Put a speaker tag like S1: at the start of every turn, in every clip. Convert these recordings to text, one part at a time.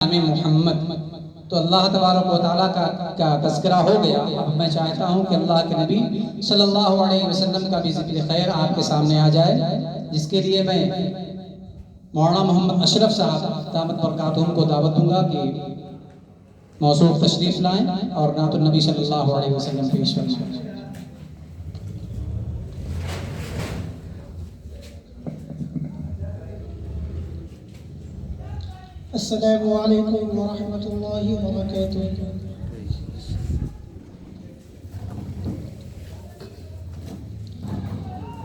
S1: नाम मोहम्मद। तो अल्लाह तबारक व तआला का तज़किरा हो गया। अब मैं चाहता हूँ कि अल्लाह के नबी सल्लल्लाहु अलैहि वसल्लम का भी ज़िक्र खैर आपके सामने आ जाए, जिसके लिए मैं मौलाना मोहम्मद अशरफ साहब दामत बरकातुहुम को दावत दूंगा कि मौसूफ तशरीफ़ लाएँ और नातुन नबी सल्लल्लाहु अलैहि वसल्लम पेश फरमाएं।
S2: अस्सलामु अलैकुम व रहमतुल्लाहि व बरकातुहू।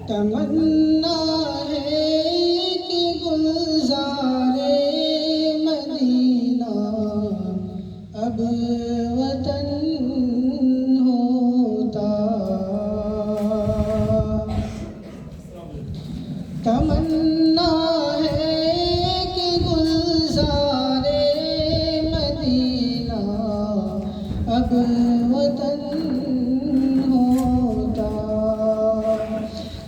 S2: तमन्ना है कि गुलज़ारे मदीना अब वतन होता। तमन्ना है कि गुलज़ारे मदीना अब वतन होता।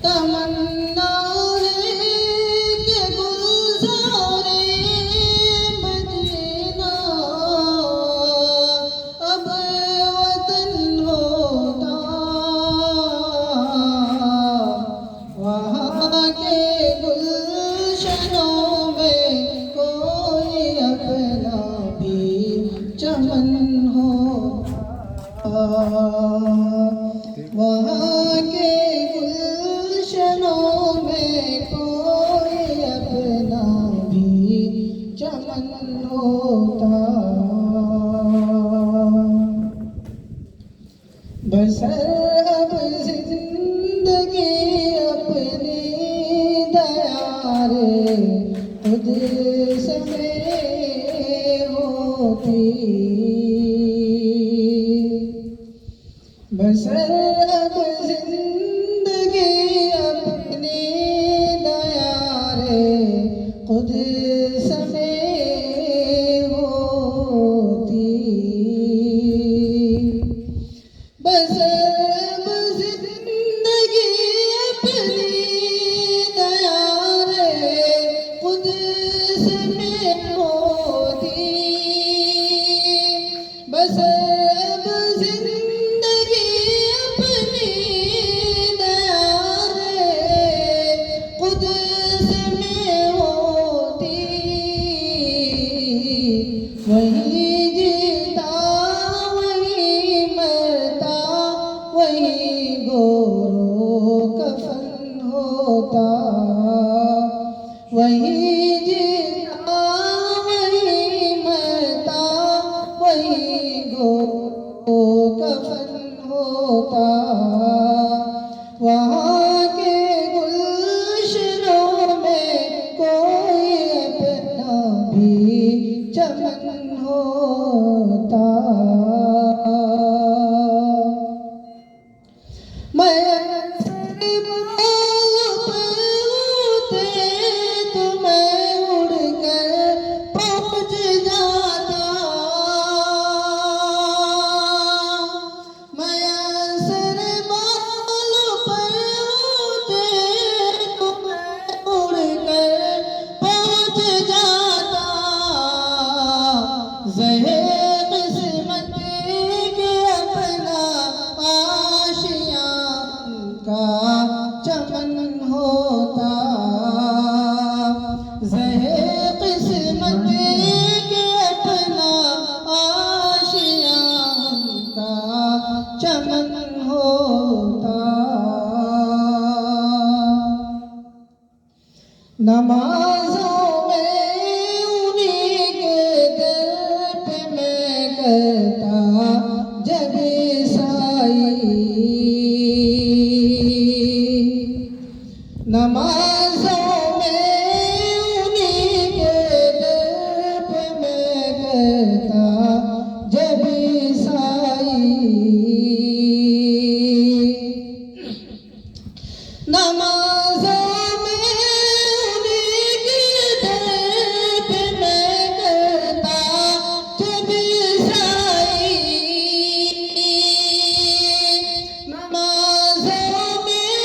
S2: तमन्ना है कि गुलज़ारे मदीना अब वतन होता। वहाँ के गुलशनों में कोई अपना भी चमन होता। वहाँ के गुलशनों में कोई अपना भी चमन होता। बसर अब जिंदगी अपनी दया रे खुद समय होती। बसर अब जिंदगी अपनी दया रे खुद समय होती। बस अब जिंदगी अपनी दया रे खुद समय होती। बस अब जिंदगी अपनी दया रे खुद समय होती। वही जीता वही मरता वही गोरो कफन होता। वही जीता वही मरता वही गोरो कफन होता। वहाँ के गुलशनों में कोई अपना भी चमन होता। मैं तेरे बालों पर उड़ते तो मैं उड़कर पहुँच जाता। मैं तेरे बालों पर उड़ते तो मैं उड़कर पहुँच जाता। ज़हे किस्मत के अपना आशियाँ का चमन होता। ज़हे किस्मत के अपना आशियाँ का चमन होता। नमाज़ों में उन्हीं के दर पे मैं करता जब साई। नमाज़ों में उन्हीं के दर पे मैं करता जब साई। नमाज़ों में उन्हीं के दर पे मैं करता जब साई। नमाज़ों में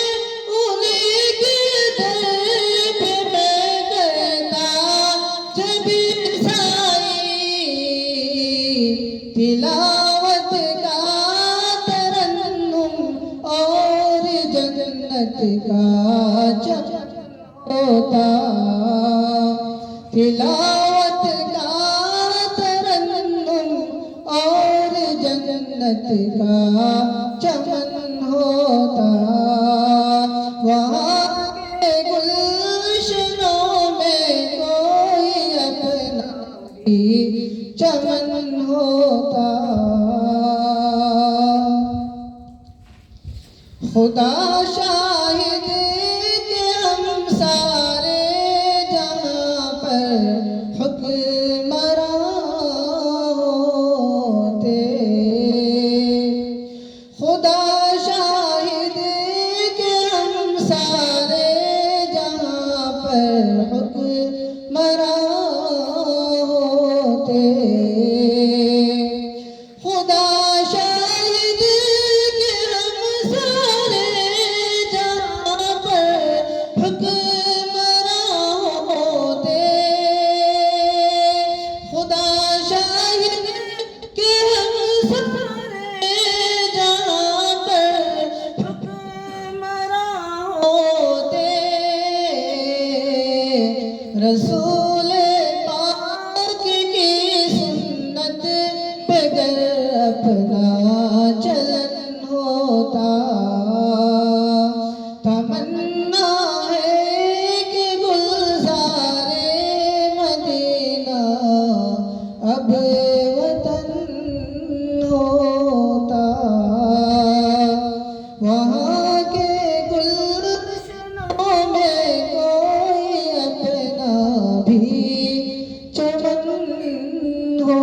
S2: उन्हीं के दर पे मैं करता जब साई। तिलावत का तरन्नुम और जन्नत का चमन होता। तिलावत का तरन्नुम और जन्नत का चमन होता। वहाँ के गुलशनों में कोई अपना भी चमन होता। खुदा शाहिद के हम सारे जहाँ पर हुक्मरां होते। खुदा शाहिद के हम सारे जहाँ पर हुक्मरां होते। खुदा शाहिद के हम सारे जहाँ पर हुक्मरां होते। खुदा शाहिद के हम सारे जहाँ पर हुक्मरां होते। रसूल पाक की सुन्नत पे गर अपना चलन होता। तमन्ना है कि गुलज़ारे मदीना अब वतन होता। वहाँ के गुलशनों में कोई अपना भी चमन हो